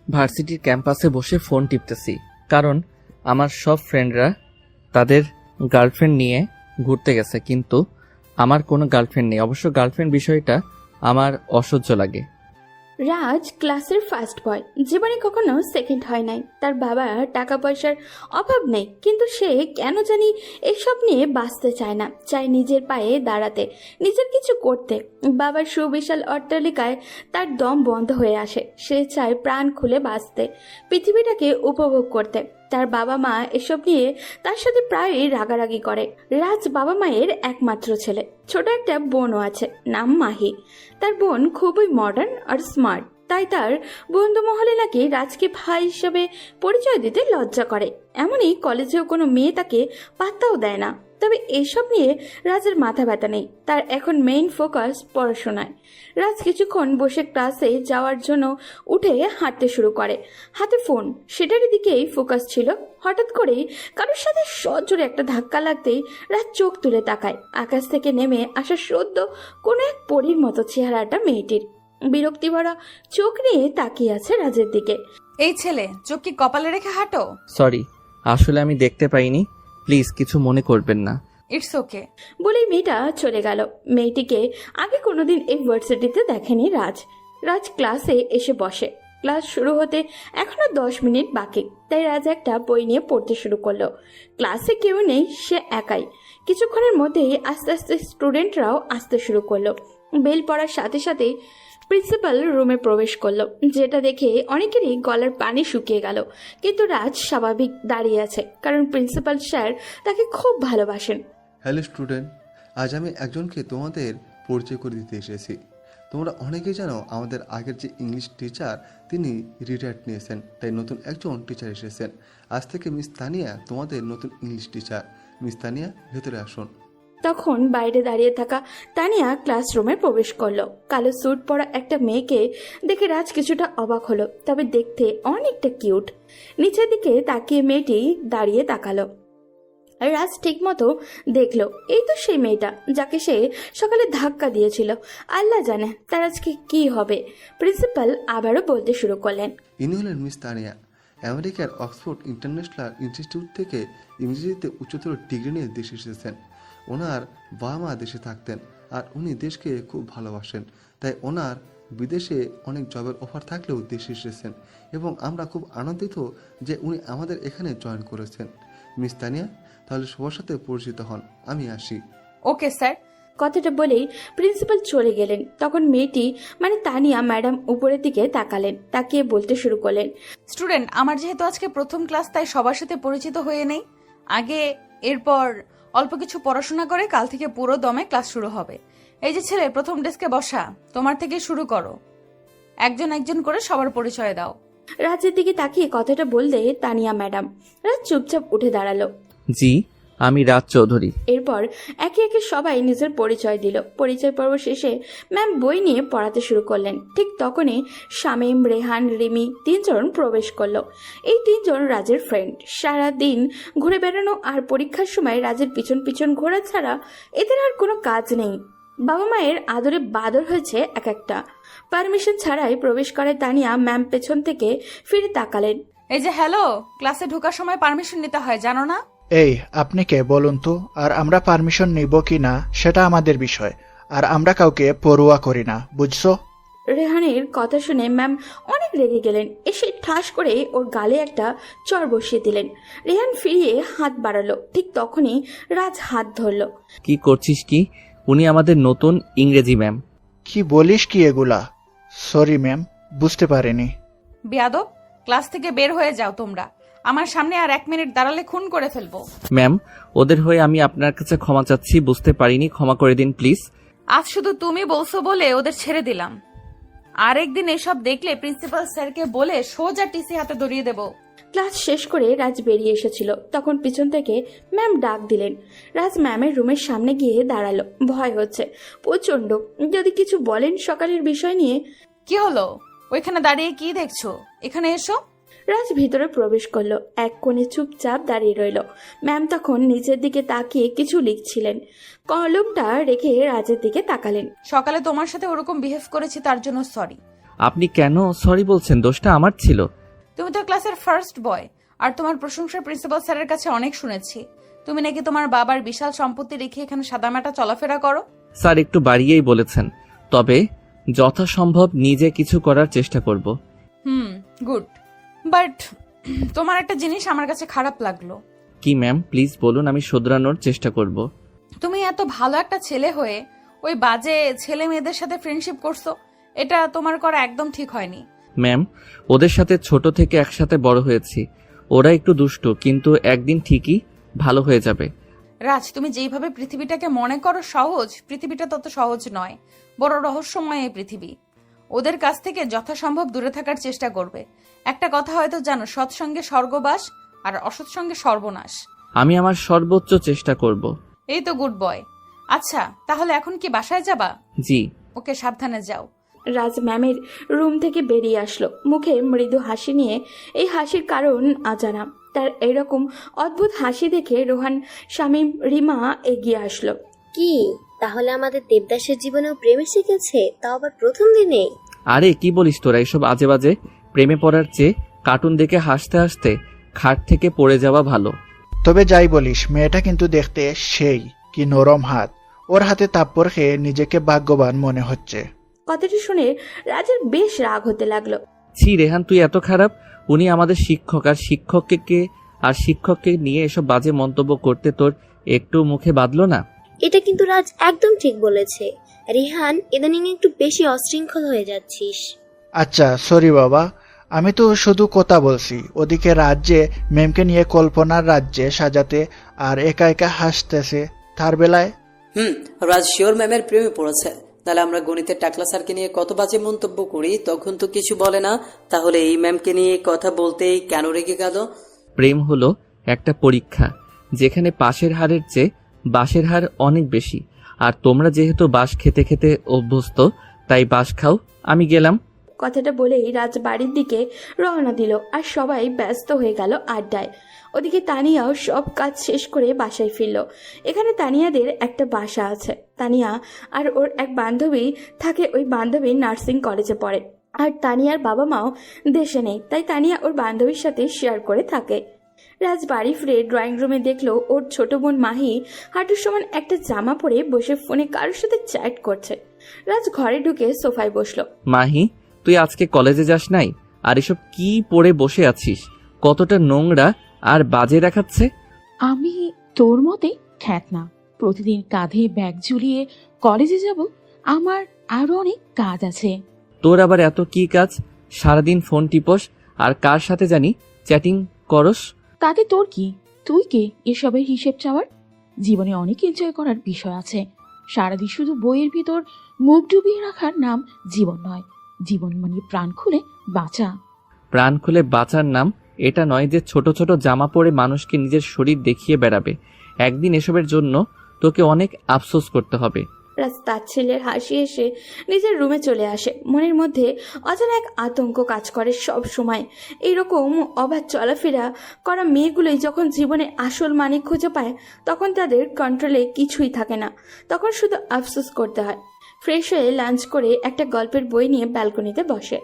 ভার্সিটির ক্যাম্পাসে বসে ফোন টিপতেছি, কারণ আমার সব ফ্রেন্ডরা তাদের গার্লফ্রেন্ড নিয়ে ঘুরতে গেছে, কিন্তু আমার কোনো গার্লফ্রেন্ড নেই। অবশ্য গার্লফ্রেন্ড বিষয়টা আমার অসহ্য লাগে। রাজ ক্লাসের ফার্স্ট বয়, জীবনে কখনো সেকেন্ড হয় নাই। তার বাবার টাকা পয়সার অভাব নেই, কিন্তু সে কেন জানি এসব নিয়ে বাঁচতে চায় না, চায় নিজের পায়ে দাঁড়াতে, নিজের কিছু করতে। বাবার সুবিশাল অট্টালিকায় তার দম বন্ধ হয়ে আসে। সে চায় প্রাণ খুলে বাঁচতে, পৃথিবীটাকে উপভোগ করতে। তার বাবা মা এসব নিয়ে তার সাথে প্রায়ই রাগারাগি করে। রাজ বাবা মায়ের একমাত্র ছেলে, ছোট একটা বোনও আছে, নাম মাহি। তার বোন খুবই মডার্ন আর স্মার্ট, তাই তার বন্ধু মহলে নাকি রাজকে ভাই হিসেবে পরিচয় দিতে লজ্জা করে। এমনই কলেজেও কোনো মেয়ে তাকে পাত্তাও দেয় না। তবে এসব নিয়ে রাজের মাথা ব্যথা নেই, তার এখন মেইন ফোকাস পড়াশোনায়। রাজ কিছুক্ষণ বসে ক্লাসে যাওয়ার জন্য উঠে হাঁটতে শুরু করে, হাতে ফোন, সেটার দিকেই ফোকাস ছিল। হঠাৎ করেই কারোর সাথে সজোরে একটা ধাক্কা লাগতেই রাজ চোখ তুলে তাকায়। আকাশ থেকে নেমে আসা সদ্য কোনো এক পরীর মতো চেহারাটা মেয়েটির। বিরক্তি ভরা চোখ নিয়ে তাকিয়ে আছে রাজের দিকে। এই ছেলে, চোখ কি কপালে রেখে হাঁটো? সরি, আসলে আমি দেখতে পাইনি, প্লিজ কিছু মনে করবেন না। It's okay. বলেই মেয়েটা চলে গেল। মেয়েটিকে আগে কোনোদিন এই ভার্সিটিতে দেখেনি রাজ। রাজ ক্লাসে এসে বসে। ক্লাস শুরু হতে এখনো 10 মিনিট বাকি, তাই রাজ একটা বই নিয়ে পড়তে শুরু করলো। ক্লাসে কেউ নেই, সে একাই। কিছুক্ষণের মধ্যেই আস্তে আস্তে স্টুডেন্টরাও আসতে শুরু করলো। বেল পড়ার সাথে সাথেই প্রিন্সিপাল রুমে প্রবেশ করলো, যেটা দেখে অনেকেরই গলার পানি শুকিয়ে গেল। কিন্তু রাজ স্বাভাবিক দাঁড়িয়ে আছে, কারণ প্রিন্সিপাল স্যার তাকে খুব ভালোবাসেন। হ্যালো স্টুডেন্ট, আজ আমি একজনকে তোমাদের পরিচয় করে দিতে এসেছি। তোমরা অনেকেই জানো আমাদের আগের যে ইংলিশ টিচার তিনি রিটায়ার্ড নিয়েছেন, তাই নতুন একজন টিচার এসেছেন। আজ থেকে মিস তানিয়া তোমাদের নতুন ইংলিশ টিচার। মিস তানিয়া, ভেতরে আসুন। তখন বাইরে দাঁড়িয়ে থাকা তানিয়া ক্লাসরুমে প্রবেশ করলো। কালো স্যুট পরা একটা মেয়েকে দেখে রাজ কিছুটা অবাক হলো, তবে দেখতে অনেকটা কিউট। নিচের দিকে তাকিয়ে মেয়েটি দাঁড়িয়ে তাকালো। রাজ ঠিক মতো দেখলো, এই তো সেই মেয়েটা যাকে সে সকালে ধাক্কা দিয়েছিল। আল্লাহ জানে তার আজকে কি হবে। প্রিন্সিপাল আবারও বলতে শুরু করলেন, ইনি হলেন মিস তানিয়া, আমেরিকার অক্সফোর্ড ইন্টারন্যাশনাল ইনস্টিটিউট থেকে ইংরেজিতে উচ্চতর ডিগ্রি নিয়ে দেশে এসেছেন। ওনার বাবা মা দেশে থাকতেন, আর উনি দেশকে খুব ভালোবাসেন, তাই ওনার বিদেশে অনেক জবের অফার থাকলেও দেশে এসেছেন, এবং আমরা খুব আনন্দিত যে উনি আমাদের এখানে জয়েন করেছেন। মিস তানিয়া, তাহলে সবার সাথে পরিচিত হন, আমি আসি। Okay sir. কথাটা বলেই প্রিন্সিপাল চলে গেলেন। তখন মেয়েটি মানে তানিয়া ম্যাডাম উপরের দিকে তাকালেন, তাকিয়ে বলতে শুরু করলেন, স্টুডেন্ট, আমার যেহেতু আজকে প্রথম ক্লাস, তাই সবার সাথে পরিচিত হয়ে নেই আগে। এরপর অল্প কিছু পড়াশোনা করে কাল থেকে পুরো দমে ক্লাস শুরু হবে। এই যে ছেলে, প্রথম ডেস্কে বসা, তোমার থেকে শুরু করো। একজন একজন করে সবার পরিচয় দাও। রাজের দিকে তাকিয়ে কথাটা বললে তানিয়া ম্যাডাম। রাজ চুপচাপ উঠে দাঁড়ালো। জি, আমি রাজ চৌধুরী। এরপর একে একে সবাই নিজের পরিচয় দিল। পরিচয় পর্ব শেষে ম্যাম বই নিয়ে পড়াতে শুরু করলেন। ঠিক তখনই শামীম, রেহান, রিমি 3 জন প্রবেশ করলো। এই 3 জন রাজের ফ্রেন্ড। সারা দিন ঘুরে বেড়ানো আর পরীক্ষার সময় রাজের পিছন পিছন ঘোরা ছাড়া এদের আর কোনো কাজ নেই। বাবা মায়ের আদরে বাদর হয়েছে এক একটা। পারমিশন ছাড়াই প্রবেশ করে তানিয়া ম্যাম পেছন থেকে ফিরে তাকালেন। এই যে হ্যালো, ক্লাসে ঢোকার সময় পারমিশন নিতে হয়, জানো না? এই, আপনি কে বলুন তো? আর আমরা পারমিশন নিব কি না সেটা আমাদের বিষয়, আর আমরা কাউকে পরোয়া করি না, বুঝছো? রেহানের কথা শুনে ম্যাম অনেক রেগে গেলেন। এসে ঠাস করে ওর গালে একটা চড় বসিয়ে দিলেন। রেহান ফিরিয়ে হাত বাড়ালো। ঠিক তখনই রাজ হাত ধরলো। কি করছিস কি? উনি আমাদের নতুন ইংরেজি ম্যাম। কি বলিস কি এগুলা? সরি ম্যাম, বুঝতে পারিনি। বেয়াদব, ক্লাস থেকে বের হয়ে যাও তোমরা। আমার সামনে আর 1 মিনিট দাঁড়ালে খুন করে ফেলবো। ম্যাম, ওদের হয়ে আমি আপনার কাছে ক্ষমা চাচ্ছি, বুঝতে পারিনি, ক্ষমা করে দিন প্লিজ। আজ শুধু তুমি বলছো বলে ওদের ছেড়ে দিলাম। আরেকদিন এসব দেখলে প্রিন্সিপাল স্যারকে বলে সোজা টিসি হাতে ধরিয়ে দেব। ক্লাস শেষ করে রাজ বেরিয়ে এসেছিল, তখন পিছন থেকে ম্যাম ডাক দিলেন। রাজ ম্যামের রুমের সামনে গিয়ে দাঁড়ালো। ভয় হচ্ছে প্রচন্ড, যদি কিছু বলেন সকালের বিষয় নিয়ে। কি হলো? ওইখানে দাঁড়িয়ে কি দেখছো? এখানে এসো। রাজ ভিতরে প্রবেশ করলো। এক কোণে চুপচাপ দাঁড়িয়ে রইল। ম্যাম তখন নিচের দিকে তাকিয়ে কিছু লিখছিলেন। কলমটা রেখে রাজের দিকে তাকালেন। সকালে তোমার সাথে ওরকম বিহেভ করেছি, তার জন্য সরি। আপনি কেন সরি বলছেন? দোষটা আমার ছিল। তুমি তো ক্লাসের ফার্স্ট বয়, আর তোমার প্রশংসা প্রিন্সিপাল স্যারের কাছে অনেক শুনেছি। তুমি নাকি তোমার বাবার বিশাল সম্পত্তি রেখে এখানে সাদামাটা চলাফেরা করো। স্যার একটু বাড়িয়েই বলেছেন, তবে যথাসম্ভব নিজে কিছু করার চেষ্টা করব। গুড। বাট তোমার একটা জিনিস আমার কাছে খারাপ লাগলো। কি ম্যাম, প্লিজ বলুন, আমি শুধরানোর চেষ্টা করব। তুমি এত ভালো একটা ছেলে হয়ে ওই বাজে ছেলে মেয়েদের সাথে ফ্রেন্ডশিপ করছো, এটা তোমার করা একদম ঠিক হয়নি। ম্যাম, ওদের সাথে ছোট থেকে একসাথে বড় হয়েছি। ওরা একটু দুষ্টু, কিন্তু একদিন ঠিকই ভালো হয়ে যাবে। রাজ, তুমি যেইভাবে পৃথিবীটাকে মনে করো সহজ, পৃথিবীটা তত সহজ নয়, বড় রহস্যময় এই পৃথিবী। ওদের কাছ থেকে যথাসম্ভব দূরে থাকার চেষ্টা করবে। একটা কথা হয়তো জানো, সৎসঙ্গে স্বর্গবাস আর অসৎ সঙ্গে সর্বনাশ। আমি আমার সর্বোচ্চ চেষ্টা করব। এই তো গুড বয়। আচ্ছা, তাহলে এখন কি বাসায় যাবা? জি। ওকে, সাবধানে যাও। রাজ ম্যামের রুম থেকে বেরিয়ে আসলো, মুখে মৃদু হাসি নিয়ে। এই হাসির কারণ অজানা। তার এরকম অদ্ভুত হাসি দেখে রোহান, শামীম, রিমা এগিয়ে আসলো। কি তাহলে আমাদের দেবদাসের জীবনেও প্রেমে শিখেছে, তাও আবার প্রথম দিনেই? আরে কি বলিস তোরা এসব আজে বাজে? প্রেমে পড়ার চেয়ে কার্টুন দেখে হাসতে হাসতে খাট থেকে পড়ে যাওয়া ভালো। তবে যাই বলিস, মেয়েটা কিন্তু দেখতে সেই কি নরম হাত। ওর হাতে থাপ্পড় খেয়ে নিজেকে ভাগ্যবান মনে হচ্ছে। কথাটি শুনে রাজের বেশ রাগ হতে লাগলো। ছি রেহান, তুই এত খারাপ? উনি আমাদের শিক্ষক, আর শিক্ষককে নিয়ে এসব বাজে মন্তব্য করতে তোর একটু মুখে বাঁধলো না? এটা কিন্তু রাজ একদম ঠিক বলেছে। রিহান, ইদানিং একটু বেশি অশৃঙ্খল হয়ে যাচ্ছিস। আচ্ছা সরি বাবা, আমি তো শুধু কথা বলছি। ওদিকে রাজ্যে ম্যামকে নিয়ে কল্পনার রাজ্যে সাজাতে আর একা একা হাসতেছে, তার বেলায় রাজ শিওর ম্যামের প্রেমে পড়েছে। তাহলে আমরা গণিতের টাকলা স্যারকে নিয়ে কত বাজে মন্তব্য করি, তখন তো কিছু বলে না। তাহলে এই ম্যামকে নিয়ে কথা বলতেই কেন রেগে গেল? প্রেম হলো একটা পরীক্ষা, যেখানে পাশের হারের চেয়ে বাঁশের হার অনেক বেশি। আর তোমরা যেহেতু বাঁশ খেতে খেতে অভ্যস্ত, তাই বাঁশ খাও, আমি গেলাম। কথাটা বলেই রাজ বাড়ির দিকে রওনা দিল, আর সবাই ব্যস্ত হয়ে গেল আড্ডায়। ওদিকে তানিয়াও সব কাজ শেষ করে বাসায় ফিরল। এখানে তানিয়াদের একটা বাসা আছে। তানিয়া আর ওর এক বান্ধবী থাকে। ওই বান্ধবী নার্সিং কলেজে পড়ে, আর তানিয়ার বাবা মাও দেশে নেই, তাই তানিয়া ওর বান্ধবীর সাথে শেয়ার করে থাকে। রাজ বাড়ি ফিরে ড্রয়িং রুমে দেখলো ওর ছোট বোন মাহি হাঁটুর সমান একটা জামা পরে বসে ফোনে কারোর সাথে চ্যাট করছে। রাজ ঘরে ঢুকে সোফায় বসলো। মাহি, তুই আজকে কলেজে যাস নাই? আর এসব কি পরে বসে আছিস? কতটা নোংরা আর বাজে দেখাচ্ছে। আমি তোর মতে খ্যাত না, প্রতিদিন কাঁধে ব্যাগ ঝুলিয়ে কলেজে যাব। আমার আরো অনেক কাজ আছে। তোর আবার এত কি কাজ? সারাদিন ফোন টিপস আর কার সাথে জানি চ্যাটিং করস। তাতে তোর কি? তুই কে এসবের হিসেব চাওয়ার? জীবনে অনেক এনজয় করার বিষয় আছে। সারাদিন শুধু বইয়ের ভিতর মুখ ডুবিয়ে রাখার নাম জীবন নয়। জীবন মানে প্রাণ খুলে বাঁচা। প্রাণ খুলে বাঁচার নাম এটা নয় যে ছোট ছোট জামা পরে মানুষকে নিজের শরীর দেখিয়ে বেড়াবে। একদিন এসবের জন্য তোকে অনেক আফসোস করতে হবে। রাজ তার ছেলের হাসি এসে নিজের রুমে চলে আসে। মনের মধ্যে অজানা এক আতঙ্ক কাজ করে সব সময়। এইরকম অবাধ চলাফেরা করা মেয়েগুলোই যখন জীবনে আসল মানে খুঁজে পায়, তখন তাদের কন্ট্রোলে কিছুই থাকে না। তখন শুধু আফসোস করতে হয়। ফ্রেশ হয়ে লাঞ্চ করে একটা গল্পের বই নিয়ে ব্যালকনিতে বসে।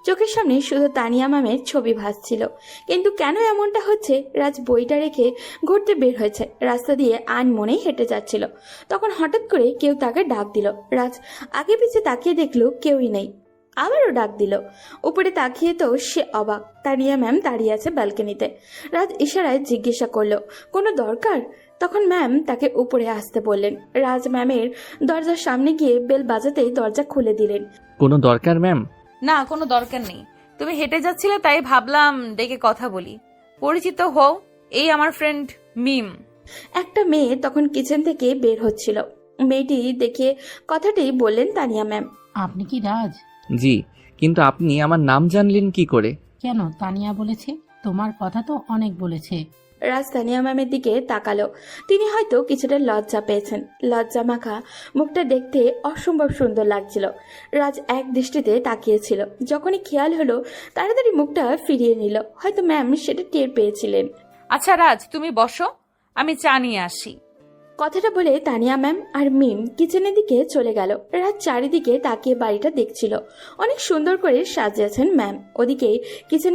চোখের সামনে শুধু তানিয়া ম্যামের ছবি ভাসছিল। কিন্তু কেন এমনটা হচ্ছে? রাজ বইটা রেখে ঘুরতে বের হয়েছে। রাস্তা দিয়ে আনমনেই হেঁটে যাচ্ছিল। তখন হঠাৎ করে কেউ তাকে ডাক দিল। রাজ আগে পিছে তাকিয়ে দেখলো কেউই নেই। আবারও ডাক দিল। উপরে তাকিয়ে তো সে অবাক, তানিয়া ম্যাম দাঁড়িয়ে আছে ব্যালকনিতে। রাজ ইশারায় জিজ্ঞাসা করলো, কোনো দরকার? তখন ম্যাম তাকে উপরে আসতে বললেন। রাজ ম্যামের দরজার সামনে গিয়ে বেল বাজাতেই দরজা খুলে দিলেন। কোনো দরকার ম্যাম? না, কোনো দরকার নেই। তুমি হেঁটে যাচ্ছিলে তাই ভাবলাম ডেকে কথা বলি। পরিচিত হও, এই আমার ফ্রেন্ড মিম। একটা মেয়ে তখন কিচেন থেকে বের হচ্ছিল। মেয়েটি দেখে কথাটি বললেন তানিয়া ম্যাম। আপনি কি রাজ? জি, কিন্তু আপনি আমার নাম জানলেন কি করে? কেন, তানিয়া বলেছে। তোমার কথা তো অনেক বলেছে। রাজ তানিয়া ম্যামের দিকে তাকালো। তিনি হয়তো কিছুটা লজ্জা পেয়েছেন। লজ্জা মাখা মুখটা দেখতে অসম্ভব সুন্দর লাগছিল। রাজ এক দৃষ্টিতে তাকিয়েছিল। যখনই খেয়াল হলো, তাড়াতাড়ি মুখটা ফিরিয়ে নিল। হয়তো ম্যাম সেটা টের পেয়েছিলেন। আচ্ছা রাজ, তুমি বসো, আমি চা নিয়ে আসি। কথাটা বলে তানিয়া ম্যাম আর মিম কিচেনের দিকে চলে গেল। রাত চারিদিকে তাকিয়ে বাড়িটা দেখছিল। অনেক সুন্দর করে সাজিয়েছেন ম্যাম। ওদিকে কিচেনে